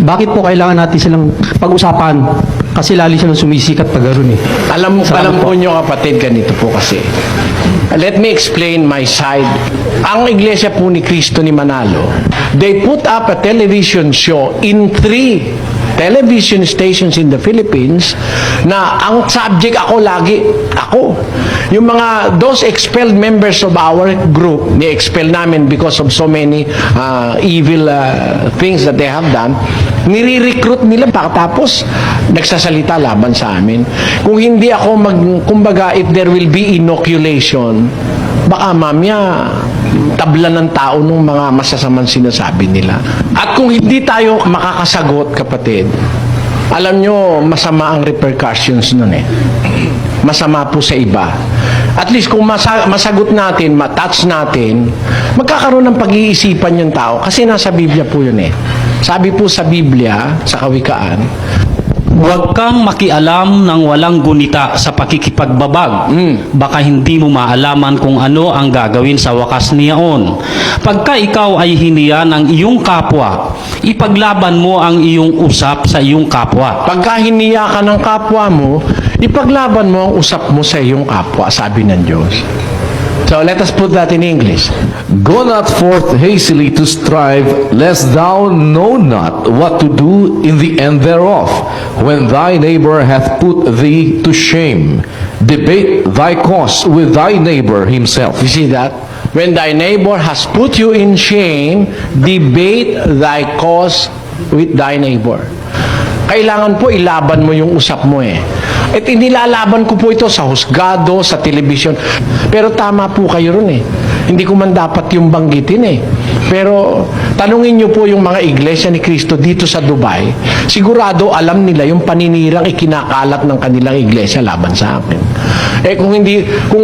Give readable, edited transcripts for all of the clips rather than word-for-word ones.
Bakit po kailangan natin silang pag-usapan? Kasi lali silang sumisikat pag gano'n eh. Alam Salamat po nyo kapatid, ganito po kasi. Let me explain my side. Ang Iglesia po ni Cristo ni Manalo, they put up a television show in 3 television stations in the Philippines na ang subject ako. Yung mga, those expelled members of our group, ni-expel namin because of so many evil things that they have done, nire-recruit nila tapos nagsasalita laban sa amin. Kung hindi ako kumbaga, if there will be inoculation, baka mamaya tabla ng tao ng mga masasamang sinasabi nila. At kung hindi tayo makakasagot, kapatid, alam nyo, masama ang repercussions nun eh. Masama po sa iba. At least kung masagot natin, matouch natin, magkakaroon ng pag-iisipan yung tao. Kasi nasa Biblia po yun eh. Sabi po sa Biblia, sa Kawikaan, huwag kang makialam ng walang gunita sa pakikipagbabag. Baka hindi mo maalaman kung ano ang gagawin sa wakas niyaon. Pagka ikaw ay hiniya ng iyong kapwa, ipaglaban mo ang iyong usap sa iyong kapwa. pagka hiniya ka ng kapwa mo, ipaglaban mo ang usap mo sa iyong kapwa, sabi ng Diyos. So let us put that in English. Go not forth hastily to strive, lest thou know not what to do in the end thereof, when thy neighbor hath put thee to shame. Debate thy cause with thy neighbor himself. You see that? When thy neighbor has put you in shame, debate thy cause with thy neighbor. Kailangan po ilaban mo yung usap mo eh. At inilalaban ko po ito sa husgado, sa television. Pero tama po kayo ron eh. Hindi ko man dapat yung banggitin eh. Pero tanungin niyo po yung mga iglesia ni Cristo dito sa Dubai. Sigurado alam nila yung paninirang ikinakalat ng kanilang iglesia laban sa akin. Eh kung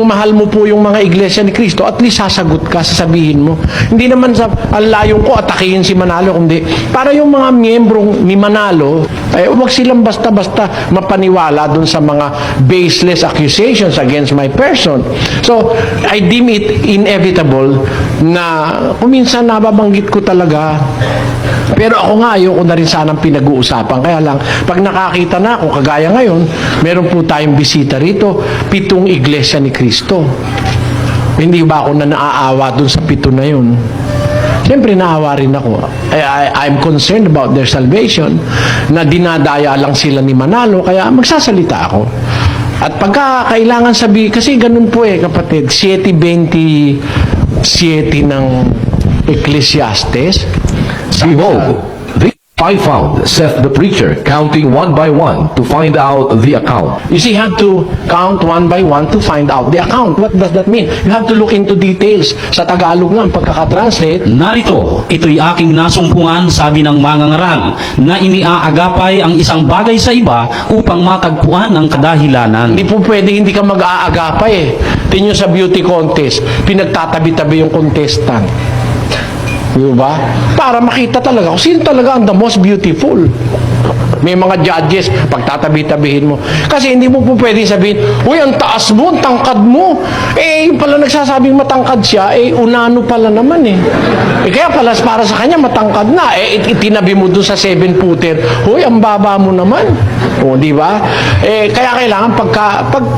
mahal mo po yung mga iglesia ni Cristo, at least sasagot ka, sasabihin mo. Hindi naman sa alayong ko atakihin si Manalo, kundi para yung mga miyembrong ni Manalo, huwag silang basta-basta mapaniwala dun sa mga baseless accusations against my person. So, I deem it inevitable na kung minsan nababanggit ko talaga. Pero ako nga, ayoko na rin sanang pinag-uusapan. Kaya lang, pag nakakita na ako, kagaya ngayon, meron po tayong bisita rito, 7 iglesia ni Cristo. Hindi ba ako na naaawa dun sa 7 na yun? Siyempre, naawa rin ako. I'm concerned about their salvation, na dinadaya lang sila ni Manalo, kaya magsasalita ako. At pagka kailangan sabihin, kasi ganun po eh, kapatid, 7:27 ng Ecclesiastes, Behold, this I found, saith the preacher, counting one by one to find out the account. you see, you have to count one by one to find out the account. What does that mean? You have to look into details. Sa Tagalog nga, ang pagkakatranslate, Narito, ito'y aking nasumpungan, sabi ng mangangaral, na iniaagapay ang isang bagay sa iba upang matagpuan ang kadahilanan. hindi po pwede hindi ka mag-aagapay eh. Tingnan nyo sa beauty contest, pinagtatabi-tabi yung contestant. Di ba? Para makita talaga kung sino talaga ang the most beautiful. May mga judges, pagtatabi-tabihin mo. Kasi hindi mo po pwedeng sabihin, uy, ang taas mo, ang tangkad mo. Eh, yung pala nagsasabing matangkad siya, eh, unano pala naman eh. Kaya pala para sa kanya, matangkad na. Eh, itinabi mo dun sa 7-footer, uy, ang baba mo naman. O, di ba? Eh, kaya kailangan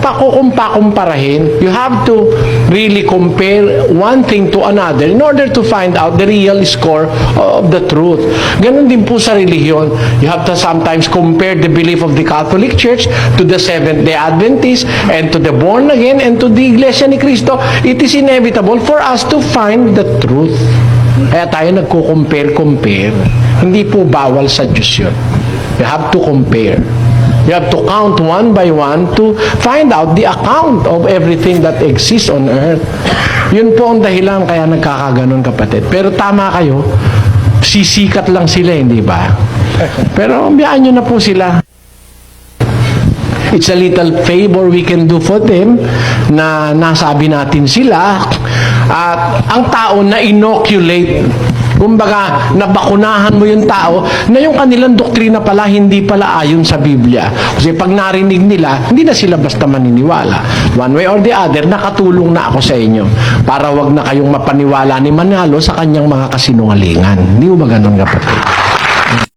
pagpakumparahin, you have to really compare one thing to another in order to find out the real score of the truth. Ganon din po sa relihiyon. You have to sometimes compare the belief of the Catholic Church to the Seventh-day Adventists and to the born again and to the Iglesia ni Cristo. It is inevitable for us to find the truth. Kaya tayo nagko-compare. Hindi po bawal sa Diyos yun. You have to compare. You have to count one by one to find out the account of everything that exists on earth. Yun po ang dahilan kaya nagkakaganon, kapatid. Pero tama kayo, sisikat lang sila, hindi ba? Pero biyaan nyo na po sila. It's a little favor we can do for them na nasabi natin sila. At ang tao na inoculate, kumbaga, nabakunahan mo yung tao na yung kanilang doktrina pala hindi pala ayon sa Biblia. Kasi pag narinig nila, hindi na sila basta maniniwala. One way or the other, nakatulong na ako sa inyo para wag na kayong mapaniwala ni Manalo sa kanyang mga kasinungalingan. Hindi mo ba ganun, kapatid?